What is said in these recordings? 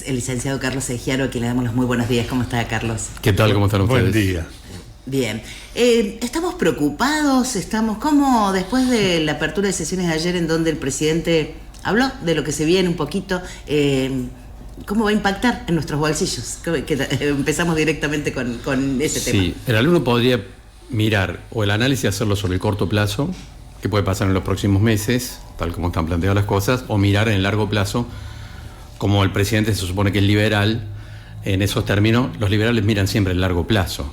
el licenciado Carlos Egiaro, a quien le damos los muy buenos días. ¿Cómo está, Carlos? ¿Qué tal? ¿Cómo están ustedes? Buen día. Bien. ¿Estamos preocupados? ¿Cómo después de la apertura de sesiones de ayer en donde el presidente habló de lo que se viene un poquito, cómo va a impactar en nuestros bolsillos? Empezamos directamente con ese tema. Sí, el alumno podría mirar o el análisis hacerlo sobre el corto plazo, que puede pasar en los próximos meses, tal como están planteadas las cosas, o mirar en el largo plazo, como el presidente se supone que es liberal. En esos términos, los liberales miran siempre el largo plazo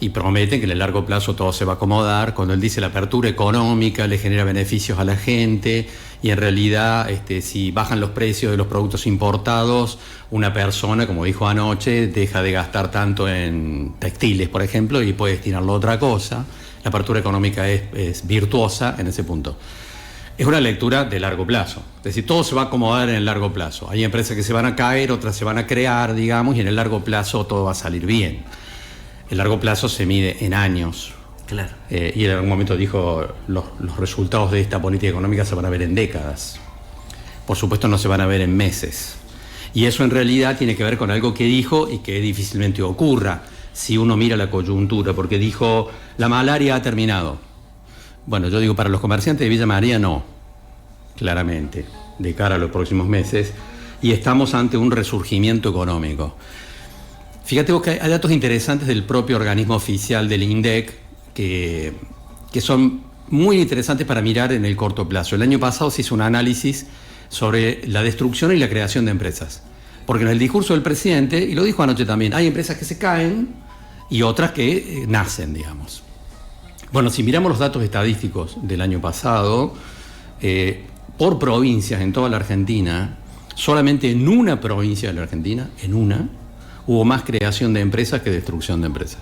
y prometen que en el largo plazo todo se va a acomodar. Cuando él dice la apertura económica le genera beneficios a la gente, y en realidad si bajan los precios de los productos importados, una persona, como dijo anoche, deja de gastar tanto en textiles, por ejemplo, y puede destinarlo a otra cosa. La apertura económica es virtuosa en ese punto. Es una lectura de largo plazo, es decir, todo se va a acomodar en el largo plazo. Hay empresas que se van a caer, otras se van a crear, digamos, y en el largo plazo todo va a salir bien. El largo plazo se mide en años. Claro. Y en algún momento dijo, los resultados de esta política económica se van a ver en décadas. Por supuesto no se van a ver en meses. Y eso en realidad tiene que ver con algo que dijo y que difícilmente ocurra si uno mira la coyuntura, porque dijo, la malaria ha terminado. Bueno, yo digo, para los comerciantes de Villa María no, claramente, de cara a los próximos meses, y estamos ante un resurgimiento económico. Fíjate vos que hay datos interesantes del propio organismo oficial del INDEC que son muy interesantes para mirar en el corto plazo. El año pasado se hizo un análisis sobre la destrucción y la creación de empresas. Porque en el discurso del presidente, y lo dijo anoche también, hay empresas que se caen y otras que nacen, digamos. Bueno, si miramos los datos estadísticos del año pasado, por provincias en toda la Argentina, solamente en una provincia de la Argentina, hubo más creación de empresas que destrucción de empresas.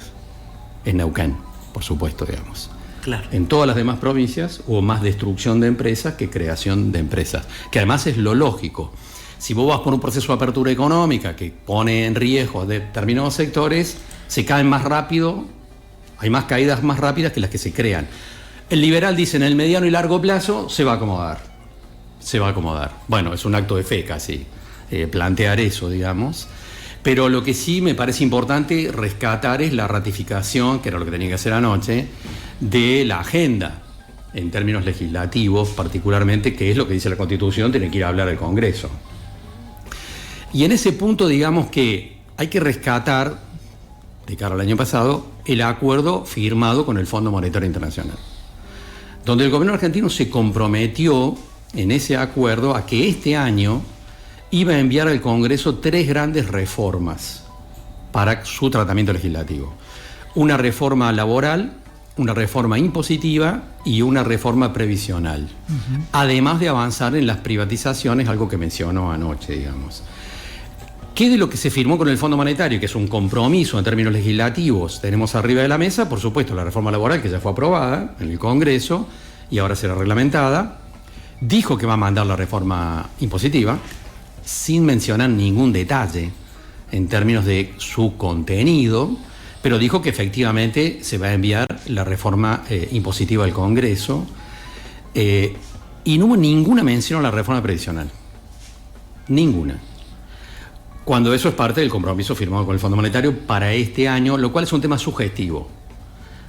En Neuquén, por supuesto, digamos. Claro. En todas las demás provincias hubo más destrucción de empresas que creación de empresas, que además es lo lógico. Si vos vas por un proceso de apertura económica que pone en riesgo determinados sectores, se caen más rápido, hay más caídas más rápidas que las que se crean. El liberal dice, en el mediano y largo plazo se va a acomodar. Se va a acomodar. Bueno, es un acto de fe casi, plantear eso, digamos. Pero lo que sí me parece importante rescatar es la ratificación, que era lo que tenía que hacer anoche, de la agenda, en términos legislativos particularmente, que es lo que dice la Constitución, tiene que ir a hablar al Congreso. Y en ese punto, digamos que hay que rescatar, de cara al año pasado, el acuerdo firmado con el Fondo Monetario Internacional, donde el gobierno argentino se comprometió en ese acuerdo a que este año iba a enviar al Congreso 3 grandes reformas para su tratamiento legislativo. Una reforma laboral, una reforma impositiva y una reforma previsional. Además de avanzar en las privatizaciones, algo que mencionó anoche, digamos. ¿Qué de lo que se firmó con el Fondo Monetario, que es un compromiso en términos legislativos, tenemos arriba de la mesa? Por supuesto, la reforma laboral, que ya fue aprobada en el Congreso y ahora será reglamentada. Dijo que va a mandar la reforma impositiva, sin mencionar ningún detalle en términos de su contenido, pero dijo que efectivamente se va a enviar la reforma impositiva al Congreso, y no hubo ninguna mención a la reforma previsional. Ninguna. Cuando eso es parte del compromiso firmado con el Fondo Monetario para este año, lo cual es un tema sugestivo.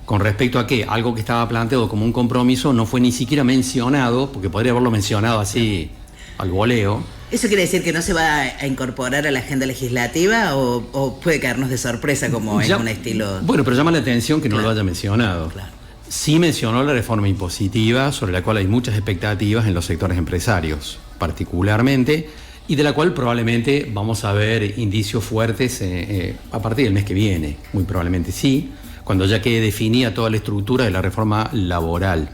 Con respecto a que algo que estaba planteado como un compromiso no fue ni siquiera mencionado, porque podría haberlo mencionado así al voleo. ¿Eso quiere decir que no se va a incorporar a la agenda legislativa o puede caernos de sorpresa como es un estilo? Bueno, pero llama la atención que no lo haya mencionado. Claro. Sí mencionó la reforma impositiva, sobre la cual hay muchas expectativas en los sectores empresarios, particularmente, y de la cual probablemente vamos a ver indicios fuertes a partir del mes que viene, muy probablemente sí, cuando ya quede definida toda la estructura de la reforma laboral.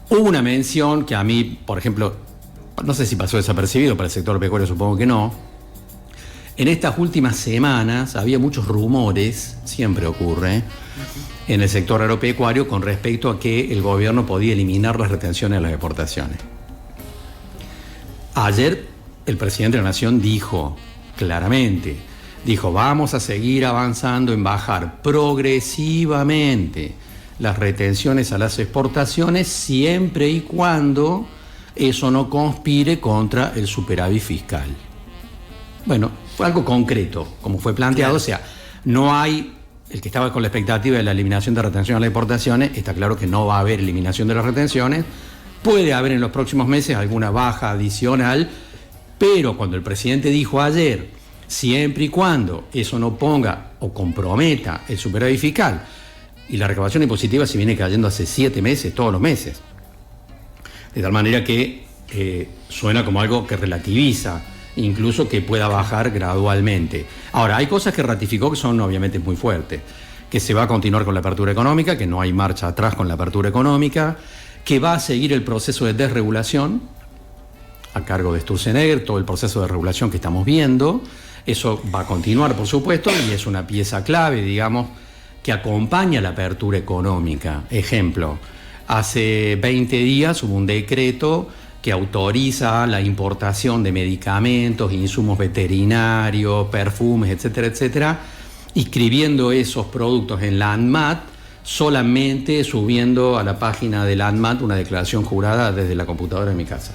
Hubo una mención que a mí, por ejemplo, no sé si pasó desapercibido, para el sector pecuario supongo que no. En estas últimas semanas había muchos rumores, siempre ocurre, en el sector agropecuario con respecto a que el gobierno podía eliminar las retenciones a las exportaciones. Ayer el presidente de la Nación dijo claramente, vamos a seguir avanzando en bajar progresivamente las retenciones a las exportaciones siempre y cuando eso no conspire contra el superávit fiscal. Bueno, fue algo concreto, como fue planteado, claro. O sea, no hay, el que estaba con la expectativa de la eliminación de retención a las importaciones, está claro que no va a haber eliminación de las retenciones, puede haber en los próximos meses alguna baja adicional, pero cuando el presidente dijo ayer, siempre y cuando eso no ponga o comprometa el superávit fiscal, y la recaudación impositiva se viene cayendo hace 7 meses, todos los meses, de tal manera que suena como algo que relativiza, incluso que pueda bajar gradualmente. Ahora, hay cosas que ratificó que son obviamente muy fuertes, que se va a continuar con la apertura económica, que no hay marcha atrás con la apertura económica, que va a seguir el proceso de desregulación a cargo de Sturzenegger, todo el proceso de regulación que estamos viendo, eso va a continuar por supuesto y es una pieza clave, digamos, que acompaña la apertura económica. Ejemplo, hace 20 días hubo un decreto que autoriza la importación de medicamentos, insumos veterinarios, perfumes, etcétera, etcétera, inscribiendo esos productos en la ANMAT, solamente subiendo a la página de la ANMAT una declaración jurada desde la computadora de mi casa.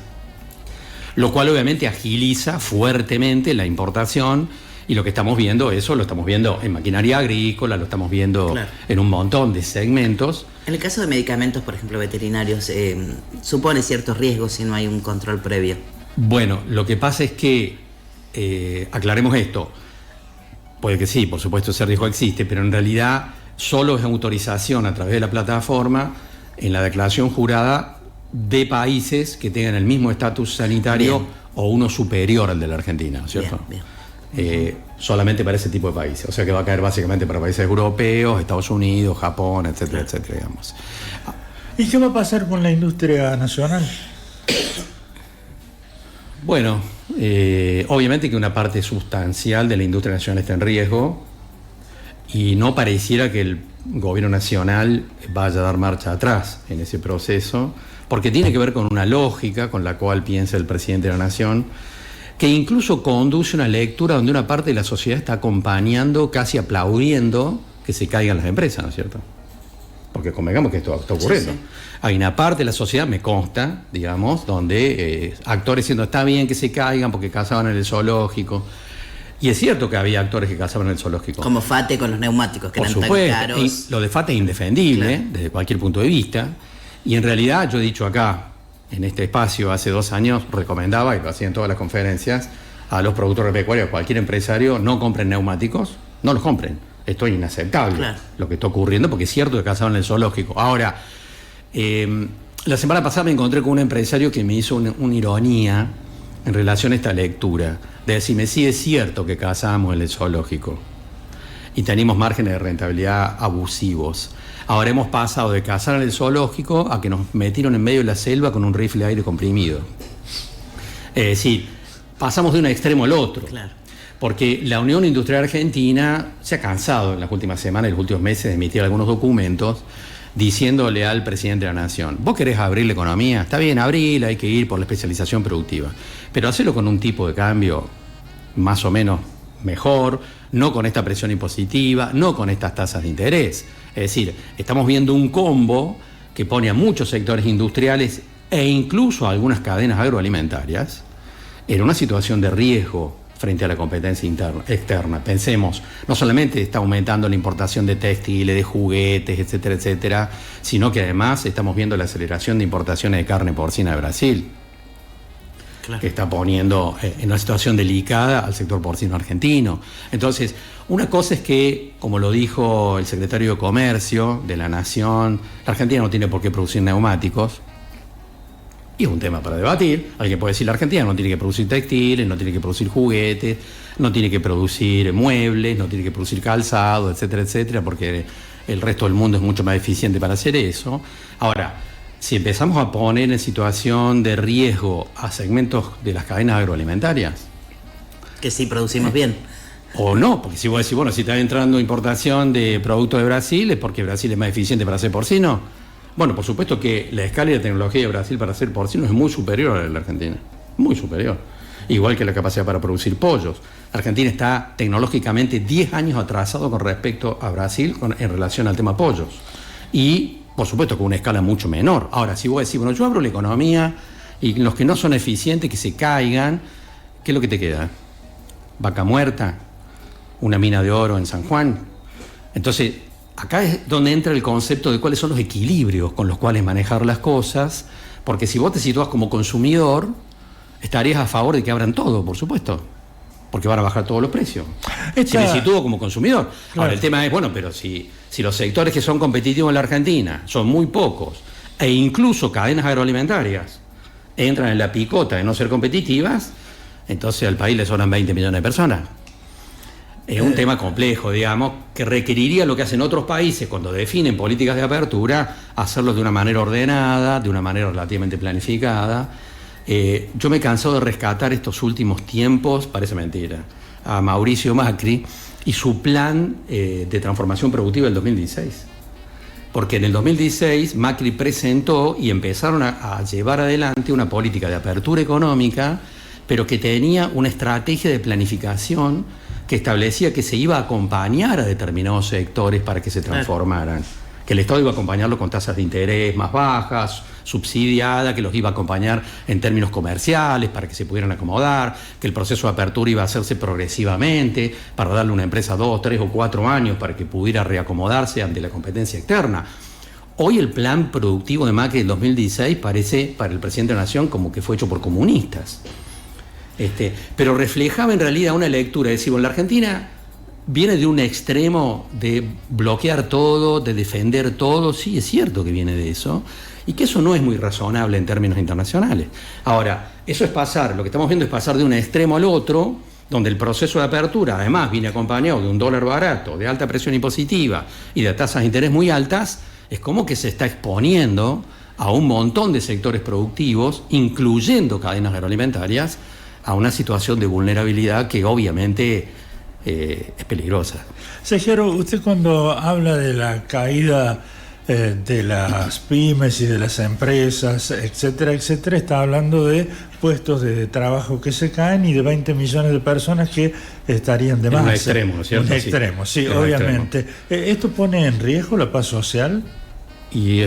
Lo cual obviamente agiliza fuertemente la importación, y lo que estamos viendo, eso lo estamos viendo en maquinaria agrícola, lo estamos viendo claro. En un montón de segmentos. En el caso de medicamentos, por ejemplo, veterinarios, supone ciertos riesgos si no hay un control previo. Bueno, lo que pasa es que, aclaremos esto, puede que sí, por supuesto ese riesgo existe, pero en realidad solo es autorización a través de la plataforma en la declaración jurada de países que tengan el mismo estatus sanitario bien. O uno superior al de la Argentina, ¿cierto? Bien. Solamente para ese tipo de países, o sea que va a caer básicamente para países europeos, Estados Unidos, Japón, etcétera, etcétera, digamos. ¿Y qué va a pasar con la industria nacional? Bueno, obviamente que una parte sustancial de la industria nacional está en riesgo y no pareciera que el gobierno nacional vaya a dar marcha atrás en ese proceso, porque tiene que ver con una lógica con la cual piensa el presidente de la Nación, que incluso conduce una lectura donde una parte de la sociedad está acompañando, casi aplaudiendo que se caigan las empresas, ¿no es cierto? Porque convengamos que esto está ocurriendo. Sí, sí. Hay una parte de la sociedad, me consta, digamos, donde actores diciendo está bien que se caigan porque cazaban en el zoológico. Y es cierto que había actores que cazaban en el zoológico. Como FATE con los neumáticos, que por eran supuesto, tan caros. Y lo de FATE es indefendible, claro. Desde cualquier punto de vista. Y en realidad, yo he dicho acá, en este espacio hace 2 años, recomendaba, y lo hacía en todas las conferencias, a los productores pecuarios, a cualquier empresario, no compren neumáticos, no los compren. Esto es inaceptable, claro. Lo que está ocurriendo, porque es cierto que cazaban en el zoológico. Ahora, la semana pasada me encontré con un empresario que me hizo una ironía en relación a esta lectura, de decirme, sí es cierto que cazamos en el zoológico y tenemos márgenes de rentabilidad abusivos. Ahora hemos pasado de cazar en el zoológico a que nos metieron en medio de la selva con un rifle de aire comprimido. Es decir, pasamos de un extremo al otro. Claro. Porque la Unión Industrial Argentina se ha cansado en las últimas semanas, en los últimos meses, de emitir algunos documentos diciéndole al presidente de la Nación, vos querés abrir la economía, está bien, abrila, hay que ir por la especialización productiva, pero hacelo con un tipo de cambio más o menos mejor, no con esta presión impositiva, no con estas tasas de interés. Es decir, estamos viendo un combo que pone a muchos sectores industriales e incluso a algunas cadenas agroalimentarias en una situación de riesgo frente a la competencia externa. Pensemos, no solamente está aumentando la importación de textiles, de juguetes, etcétera, etcétera, sino que además estamos viendo la aceleración de importaciones de carne porcina de Brasil, claro. Que está poniendo en una situación delicada al sector porcino argentino. Entonces, una cosa es que, como lo dijo el secretario de Comercio de la Nación, la Argentina no tiene por qué producir neumáticos. Y es un tema para debatir. Alguien puede decir la Argentina no tiene que producir textiles, no tiene que producir juguetes, no tiene que producir muebles, no tiene que producir calzado, etcétera, etcétera, porque el resto del mundo es mucho más eficiente para hacer eso. Ahora, si empezamos a poner en situación de riesgo a segmentos de las cadenas agroalimentarias, que sí producimos bien. O no, porque si vos decís, bueno, si está entrando importación de productos de Brasil, es porque Brasil es más eficiente para hacer porcino. Bueno, por supuesto que la escala y la tecnología de Brasil para hacer porcino es muy superior a la de la Argentina, muy superior. Igual que la capacidad para producir pollos. La Argentina está tecnológicamente 10 años atrasado con respecto a Brasil en relación al tema pollos. Y, por supuesto, con una escala mucho menor. Ahora, si vos decís, bueno, yo abro la economía y los que no son eficientes, que se caigan, ¿qué es lo que te queda? Vaca Muerta, una mina de oro en San Juan. Entonces, acá es donde entra el concepto de cuáles son los equilibrios con los cuales manejar las cosas, porque si vos te situás como consumidor, estarías a favor de que abran todo, por supuesto, porque van a bajar todos los precios. Si me sitúo como consumidor. Claro. Ahora, el tema es, bueno, pero si los sectores que son competitivos en la Argentina son muy pocos, e incluso cadenas agroalimentarias entran en la picota de no ser competitivas, entonces al país le sobran 20 millones de personas. Es un tema complejo, digamos, que requeriría lo que hacen otros países cuando definen políticas de apertura, hacerlo de una manera ordenada, de una manera relativamente planificada. Yo me he cansado de rescatar estos últimos tiempos, parece mentira, a Mauricio Macri y su plan de transformación productiva del 2016. Porque en el 2016 Macri presentó y empezaron a llevar adelante una política de apertura económica, pero que tenía una estrategia de planificación que establecía que se iba a acompañar a determinados sectores para que se transformaran. Que el Estado iba a acompañarlo con tasas de interés más bajas, subsidiada, que los iba a acompañar en términos comerciales para que se pudieran acomodar, que el proceso de apertura iba a hacerse progresivamente para darle a una empresa 2, 3 o 4 años para que pudiera reacomodarse ante la competencia externa. Hoy el plan productivo de Macri del 2016 parece para el presidente de la Nación como que fue hecho por comunistas. Pero reflejaba en realidad una lectura, es decir, bueno, la Argentina viene de un extremo de bloquear todo, de defender todo, sí, es cierto que viene de eso, y que eso no es muy razonable en términos internacionales. Ahora, eso es pasar, lo que estamos viendo es pasar de un extremo al otro, donde el proceso de apertura además viene acompañado de un dólar barato, de alta presión impositiva y de tasas de interés muy altas, es como que se está exponiendo a un montón de sectores productivos, incluyendo cadenas agroalimentarias, a una situación de vulnerabilidad que obviamente es peligrosa. Sejero, usted cuando habla de la caída de las pymes y de las empresas, etcétera, etcétera, está hablando de puestos de trabajo que se caen y de 20 millones de personas que estarían de más. En un extremo, ¿no es cierto? Un extremo, sí, en obviamente. ¿Esto pone en riesgo la paz social? Y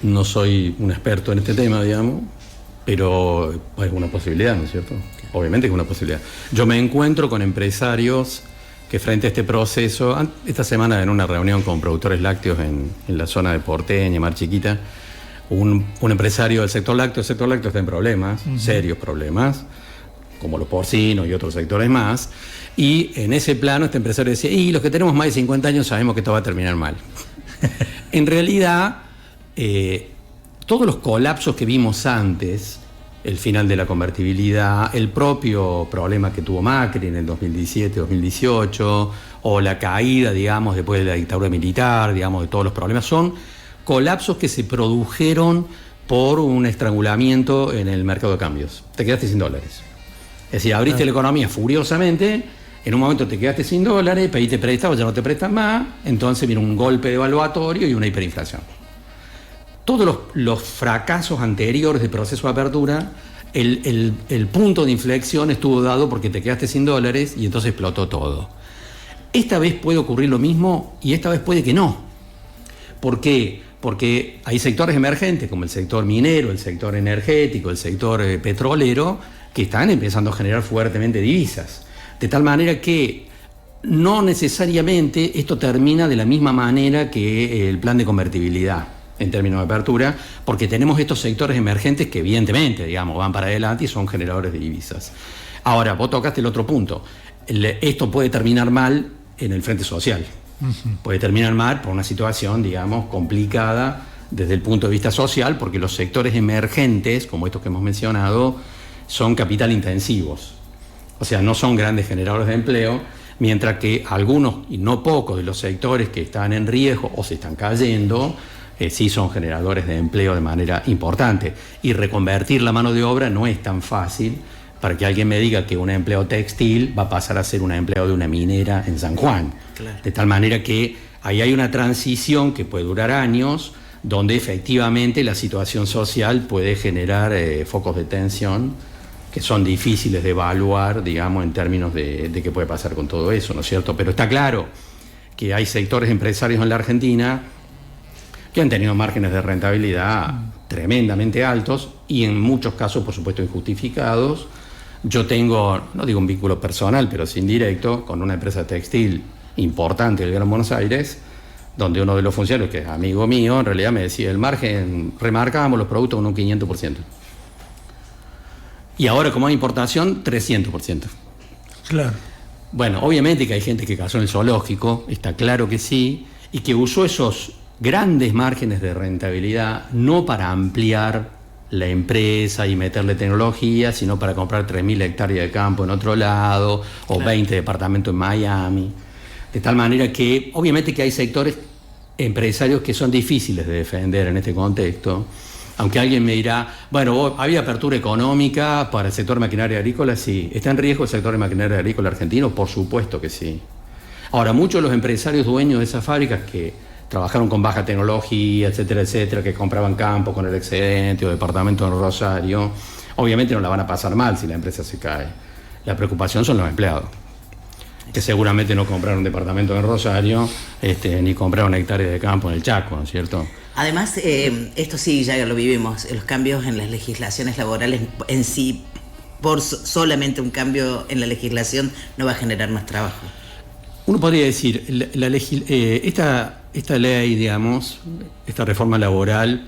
no soy un experto en este tema, digamos, pero es una posibilidad, ¿no es cierto? Obviamente que es una posibilidad. Yo me encuentro con empresarios que frente a este proceso, esta semana en una reunión con productores lácteos en la zona de Porteña, Mar Chiquita, un empresario del sector lácteo, el sector lácteo está en problemas, serios problemas, como los porcinos y otros sectores más, y en ese plano este empresario decía, y los que tenemos más de 50 años sabemos que esto va a terminar mal. En realidad, todos los colapsos que vimos antes, el final de la convertibilidad, el propio problema que tuvo Macri en el 2017-2018, o la caída, digamos, después de la dictadura militar, digamos, de todos los problemas, son colapsos que se produjeron por un estrangulamiento en el mercado de cambios. Te quedaste sin dólares. Es decir, abriste la economía furiosamente, en un momento te quedaste sin dólares, pediste prestado, ya no te prestan más, entonces viene un golpe devaluatorio y una hiperinflación. Todos los fracasos anteriores del proceso de apertura, el punto de inflexión estuvo dado porque te quedaste sin dólares y entonces explotó todo. Esta vez puede ocurrir lo mismo y esta vez puede que no. ¿Por qué? Porque hay sectores emergentes como el sector minero, el sector energético, el sector petrolero, que están empezando a generar fuertemente divisas. De tal manera que no necesariamente esto termina de la misma manera que el plan de convertibilidad en términos de apertura, porque tenemos estos sectores emergentes que evidentemente, digamos, van para adelante y son generadores de divisas. Ahora, vos tocaste el otro punto. Esto puede terminar mal en el frente social. Puede terminar mal por una situación, digamos, complicada desde el punto de vista social, porque los sectores emergentes, como estos que hemos mencionado, son capital intensivos. O sea, no son grandes generadores de empleo, mientras que algunos, y no pocos, de los sectores que están en riesgo o se están cayendo, sí son generadores de empleo de manera importante. Y reconvertir la mano de obra no es tan fácil para que alguien me diga que un empleo textil va a pasar a ser un empleo de una minera en San Juan. Claro. De tal manera que ahí hay una transición que puede durar años, donde efectivamente la situación social puede generar focos de tensión que son difíciles de evaluar, digamos, en términos de qué puede pasar con todo eso, ¿no es cierto? Pero está claro que hay sectores empresarios en la Argentina que han tenido márgenes de rentabilidad tremendamente altos y en muchos casos, por supuesto, injustificados, Yo tengo, no digo un vínculo personal, pero sí indirecto, con una empresa textil importante del Gran Buenos Aires, donde uno de los funcionarios, que es amigo mío, en realidad me decía, el margen, remarcábamos los productos con un 500%. Y ahora, como hay importación, 300%. Claro. Bueno, obviamente que hay gente que cayó en el zoológico, está claro que sí, y que usó esos grandes márgenes de rentabilidad no para ampliar la empresa y meterle tecnología, sino para comprar 3.000 hectáreas de campo en otro lado, o 20 departamentos en Miami. De tal manera que, obviamente que hay sectores empresarios que son difíciles de defender en este contexto, aunque alguien me dirá, bueno, ¿había apertura económica para el sector de maquinaria agrícola? Sí. ¿Está en riesgo el sector de maquinaria agrícola argentino? Por supuesto que sí. Ahora, muchos de los empresarios dueños de esas fábricas que trabajaron con baja tecnología, etcétera, etcétera, que compraban campo con el excedente o departamento en Rosario, obviamente no la van a pasar mal si la empresa se cae. La preocupación son los empleados, que seguramente no compraron un departamento en Rosario, ni compraron hectáreas de campo en el Chaco, ¿no es cierto? Además, esto sí, ya lo vivimos, los cambios en las legislaciones laborales en sí, por solamente un cambio en la legislación, no va a generar más trabajo. Uno podría decir, esta ley, digamos, esta reforma laboral,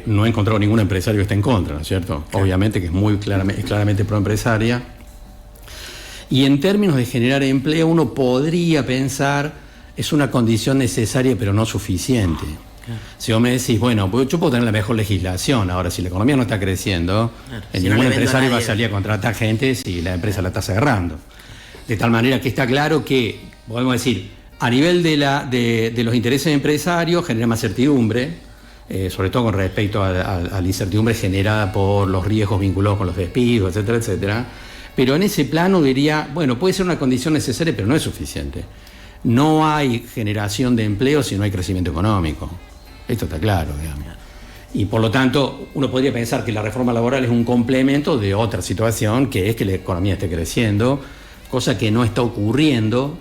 no he encontrado ningún empresario que esté en contra, ¿no es cierto? Claro. Obviamente que es claramente proempresaria. Y en términos de generar empleo, uno podría pensar, es una condición necesaria pero no suficiente. Claro. Si vos me decís, bueno, pues yo puedo tener la mejor legislación, ahora si la economía no está creciendo, claro, ningún empresario va a salir a contratar gente si la empresa la está cerrando. De tal manera que está claro que, podemos decir, a nivel de los intereses empresarios genera más certidumbre, sobre todo con respecto a la incertidumbre generada por los riesgos vinculados con los despidos, etcétera, etcétera. Pero en ese plano diría, bueno, puede ser una condición necesaria, pero no es suficiente. No hay generación de empleo si no hay crecimiento económico. Esto está claro, digamos. Y por lo tanto, uno podría pensar que la reforma laboral es un complemento de otra situación, que es que la economía esté creciendo, cosa que no está ocurriendo,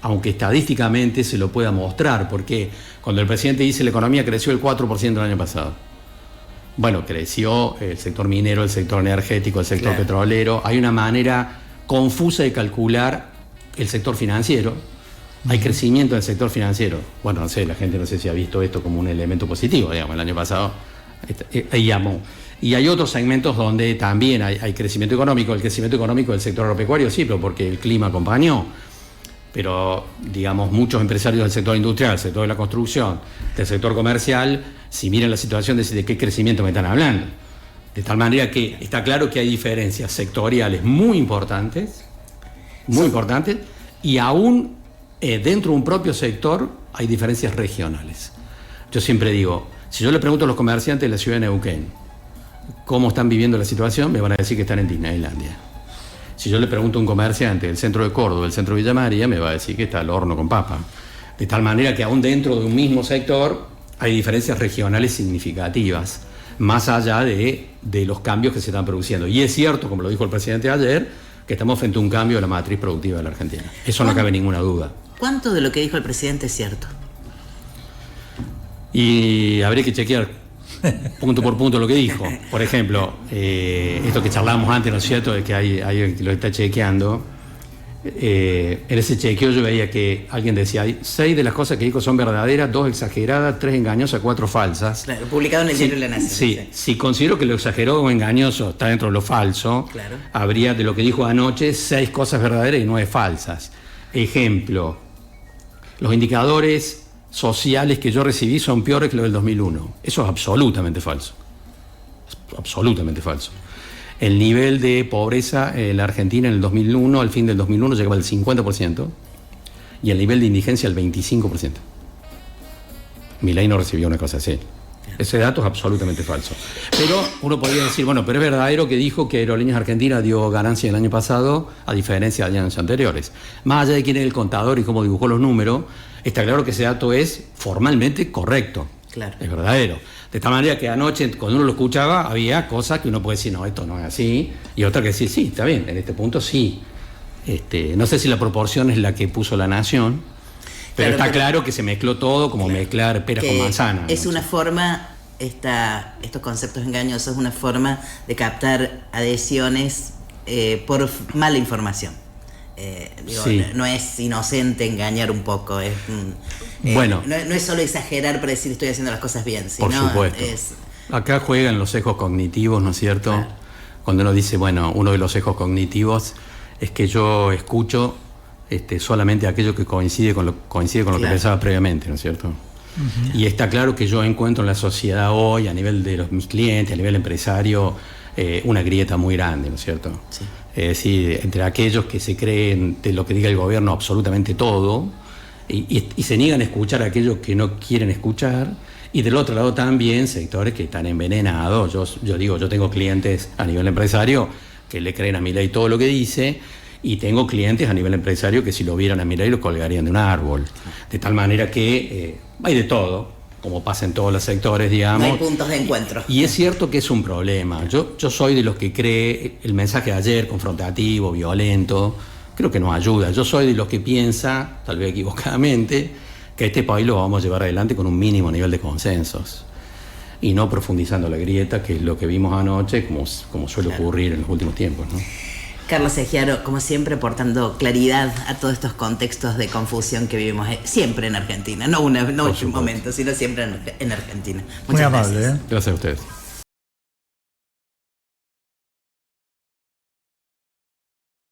aunque estadísticamente se lo pueda mostrar, porque cuando el presidente dice la economía creció el 4% el año pasado. Bueno, creció el sector minero, el sector energético, el sector petrolero. Hay una manera confusa de calcular el sector financiero. Hay crecimiento del sector financiero. Bueno, no sé, la gente no sé si ha visto esto como un elemento positivo, digamos, el año pasado. Y hay otros segmentos donde también hay crecimiento económico. El crecimiento económico del sector agropecuario sí, pero porque el clima acompañó. Pero, digamos, muchos empresarios del sector industrial, del sector de la construcción, del sector comercial, si miran la situación, de qué crecimiento me están hablando. De tal manera que está claro que hay diferencias sectoriales muy importantes, y aún dentro de un propio sector hay diferencias regionales. Yo siempre digo, si yo le pregunto a los comerciantes de la ciudad de Neuquén cómo están viviendo la situación, me van a decir que están en Disneylandia. Si yo le pregunto a un comerciante del centro de Córdoba, del centro de Villa María, me va a decir que está al horno con papa. De tal manera que aún dentro de un mismo sector hay diferencias regionales significativas, más allá de los cambios que se están produciendo. Y es cierto, como lo dijo el presidente ayer, que estamos frente a un cambio de la matriz productiva de la Argentina. Eso no cabe ninguna duda. ¿Cuánto de lo que dijo el presidente es cierto? Y habría que chequear punto por punto lo que dijo. Por ejemplo, esto que charlábamos antes, ¿no es cierto?, de que hay que lo está chequeando. En ese chequeo yo veía que alguien decía, hay 6 de las cosas que dijo son verdaderas, 2 exageradas, 3 engañosas, 4 falsas. Claro, publicado en el diario La Nación. Sí, si considero que lo exagerado o engañoso está dentro de lo falso, claro, habría de lo que dijo anoche 6 cosas verdaderas y 9 falsas. Ejemplo, los indicadores sociales que yo recibí son peores que los del 2001. Eso es absolutamente falso. Es absolutamente falso. El nivel de pobreza en la Argentina en el 2001, al fin del 2001, llegaba al 50%, y el nivel de indigencia al 25%. Milei no recibió una cosa así. Ese dato es absolutamente falso. Pero uno podría decir, bueno, pero es verdadero que dijo que Aerolíneas Argentinas dio ganancia el año pasado, a diferencia de años anteriores. Más allá de quién es el contador y cómo dibujó los números, está claro que ese dato es formalmente correcto. Claro. Es verdadero. De tal manera que anoche, cuando uno lo escuchaba, había cosas que uno puede decir, no, esto no es así, y otra que decir, sí, está bien, en este punto sí. No sé si la proporción es la que puso La Nación, pero claro, está claro que se mezcló todo como mezclar peras con manzanas. Es una forma estos conceptos engañosos es una forma de captar adhesiones por mala información. Sí. No es inocente engañar un poco, Bueno. no es solo exagerar para decir estoy haciendo las cosas bien, sino Por supuesto. Acá juegan los sesgos cognitivos, ¿no es cierto? Claro. Cuando uno dice, bueno, uno de los sesgos cognitivos es que yo escucho solamente aquello que coincide con lo Claro. que pensaba previamente, ¿no es cierto? Uh-huh. Y está claro que yo encuentro en la sociedad hoy, a nivel de mis clientes, a nivel empresario, una grieta muy grande, ¿no es cierto? Sí. Es decir, entre aquellos que se creen de lo que diga el gobierno absolutamente todo y se niegan a escuchar a aquellos que no quieren escuchar, y del otro lado también sectores que están envenenados. Yo tengo clientes a nivel empresario que le creen a Milei todo lo que dice, y tengo clientes a nivel empresario que si lo vieran a Milei lo colgarían de un árbol. De tal manera que hay de todo, como pasa en todos los sectores, digamos. No hay puntos de encuentro. Y es cierto que es un problema. Yo soy de los que cree el mensaje de ayer confrontativo, violento, creo que no ayuda. Yo soy de los que piensa, tal vez equivocadamente, que este país lo vamos a llevar adelante con un mínimo nivel de consensos y no profundizando la grieta, que es lo que vimos anoche, como suele ocurrir en los últimos tiempos, ¿no? Carlos Egiaro, como siempre, aportando claridad a todos estos contextos de confusión que vivimos siempre en Argentina, no un momento, sino siempre en Argentina. Muy Muchas amable, gracias. ¿eh? Gracias a ustedes.